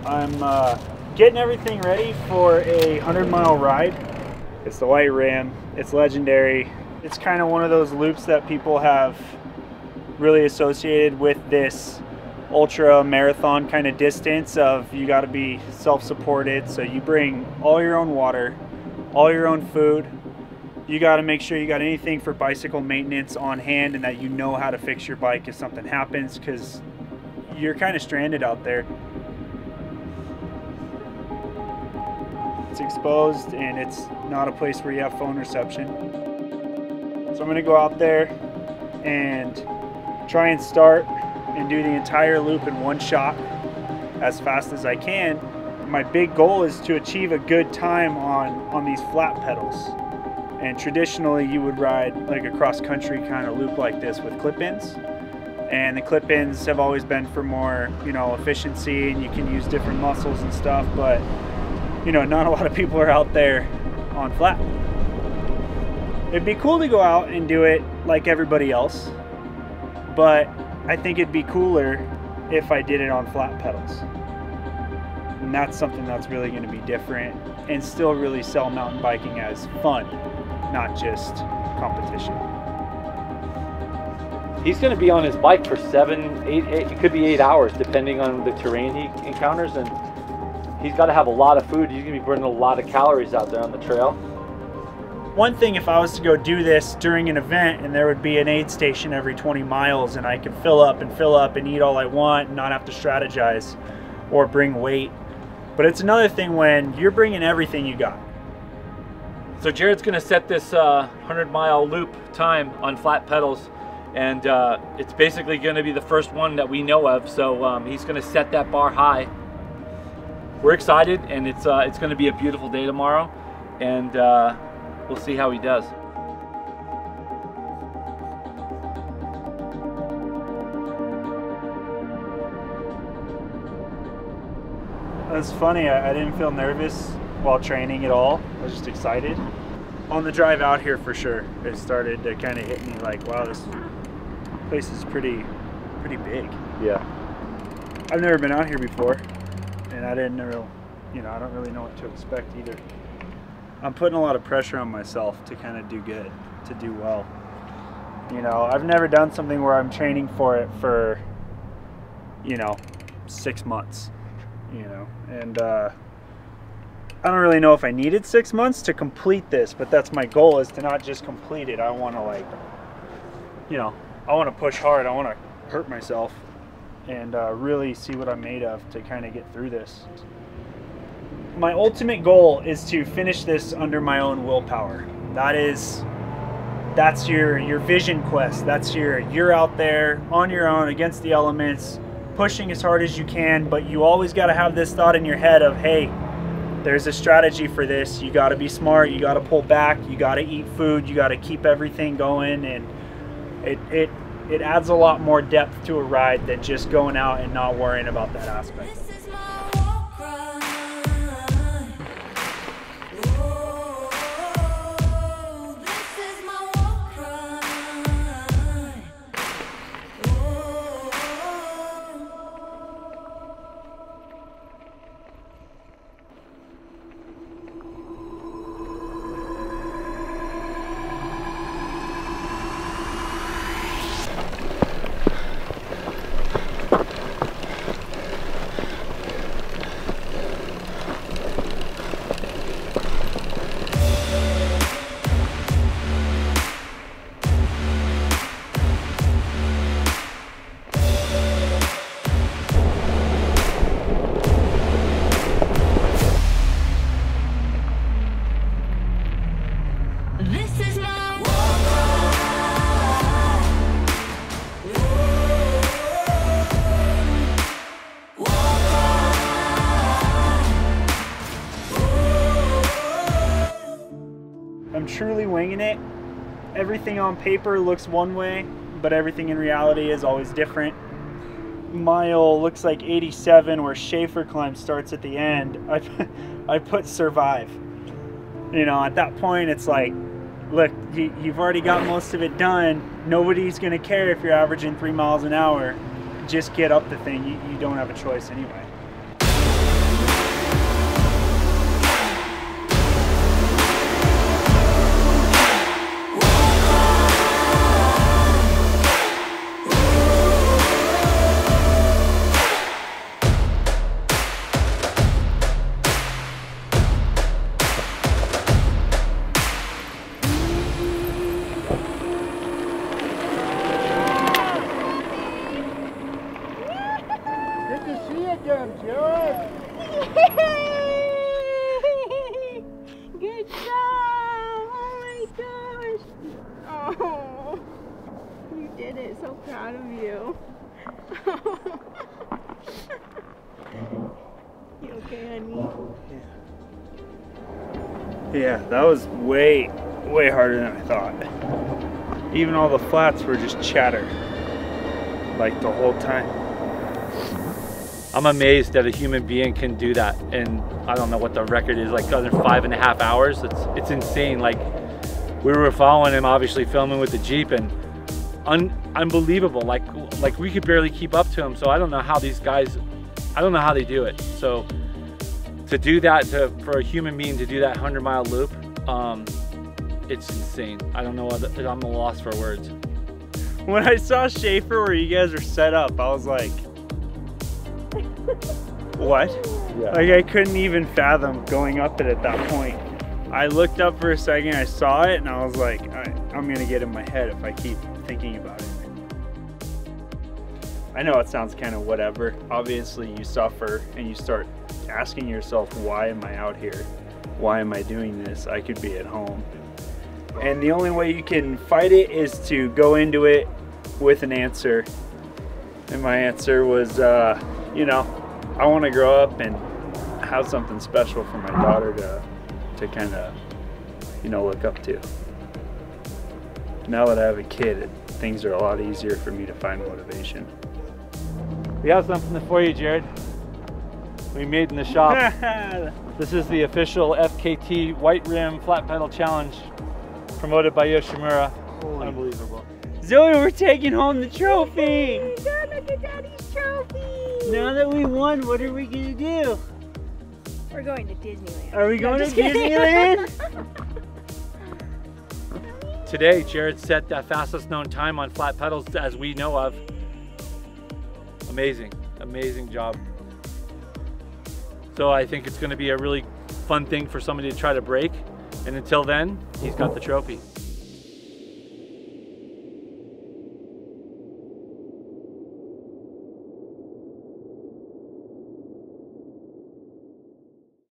I'm getting everything ready for a 100-mile ride. It's the White Rim. It's legendary. It's kind of one of those loops that people have really associated with this ultra marathon kind of distance of you got to be self-supported. So you bring all your own water, all your own food. You got to make sure you got anything for bicycle maintenance on hand and that you know how to fix your bike if something happens, because you're kind of stranded out there. It's exposed and it's not a place where you have phone reception. So I'm going to go out there and try and start and do the entire loop in one shot as fast as I can. My big goal is to achieve a good time on these flat pedals. And traditionally you would ride like a cross-country kind of loop like this with clip-ins. And the clip-ins have always been for more, you know, efficiency, and you can use different muscles and stuff, but you know, not a lot of people are out there on flat. It'd be cool to go out and do it like everybody else, but I think it'd be cooler if I did it on flat pedals. And that's something that's really going to be different and still really sell mountain biking as fun, not just competition. He's going to be on his bike for 7, 8, it could be 8 hours depending on the terrain he encounters, and he's got to have a lot of food. He's going to be burning a lot of calories out there on the trail. One thing, if I was to go do this during an event and there would be an aid station every 20 miles and I could fill up and eat all I want and not have to strategize or bring weight. But it's another thing when you're bringing everything you got. So Jared's going to set this 100-mile loop time on flat pedals, and it's basically going to be the first one that we know of. So he's going to set that bar high. We're excited, and it's going to be a beautiful day tomorrow, and we'll see how he does. That's funny, I didn't feel nervous while training at all. I was just excited. On the drive out here for sure, it started to kind of hit me like, wow, this place is pretty big. Yeah. I've never been out here before, and I didn't know, you know, I don't really know what to expect either. I'm putting a lot of pressure on myself to kind of do good, to do well. You know, I've never done something where I'm training for it for, you know, 6 months, you know, and I don't really know if I needed 6 months to complete this, but that's my goal, is to not just complete it. I want to, like, you know, I want to push hard. I want to hurt myself and really see what I'm made of to kind of get through this. My ultimate goal is to finish this under my own willpower. That's your vision quest. That's you're out there on your own against the elements, pushing as hard as you can, but you always got to have this thought in your head of, hey, there's a strategy for this. You got to be smart. You got to pull back. You got to eat food. You got to keep everything going, and it adds a lot more depth to a ride than just going out and not worrying about that aspect. I'm truly winging it. Everything on paper looks one way, but everything in reality is always different. Mile looks like 87, where Schaefer climb starts at the end. I put survive. You know, at that point it's like, look, you've already got most of it done. Nobody's gonna care if you're averaging 3 miles an hour. Just get up the thing. You don't have a choice anyway. to see it again, Jared. Good job! Oh my gosh! Oh, you did it. So proud of you. You okay, honey? Yeah, that was way harder than I thought. Even all the flats were just chatter, like the whole time. I'm amazed that a human being can do that, and I don't know what the record is, like under 5.5 hours. It's insane. Like, we were following him, obviously filming with the Jeep, and unbelievable. Like we could barely keep up to him. So I don't know how these guys, I don't know how they do it. So to do that, for a human being to do that 100-mile loop, it's insane. I don't know, I'm at a loss for words. When I saw Schaefer where you guys were set up, I was like, what? Yeah. Like, I couldn't even fathom going up it at that point. I looked up for a second, I saw it, and I was like, I'm gonna get in my head if I keep thinking about it. I know it sounds kind of whatever. Obviously you suffer and you start asking yourself, why am I out here? Why am I doing this? I could be at home. And the only way you can fight it is to go into it with an answer. And my answer was, you know, I want to grow up and have something special for my daughter to kind of, you know, look up to. Now that I have a kid, things are a lot easier for me to find motivation. We have something for you, Jared. We made in the shop. This is the official FKT White Rim Flat Pedal Challenge promoted by Yoshimura. Holy. Unbelievable. Zoe, we're taking home the trophy! Oh my God, look at Daddy's trophy! Now that we won, what are we gonna do? We're going to Disneyland. Are we going to Disneyland? Today, Jared set the fastest known time on flat pedals as we know of. Amazing, amazing job. So I think it's going to be a really fun thing for somebody to try to break. And until then, he's got the trophy.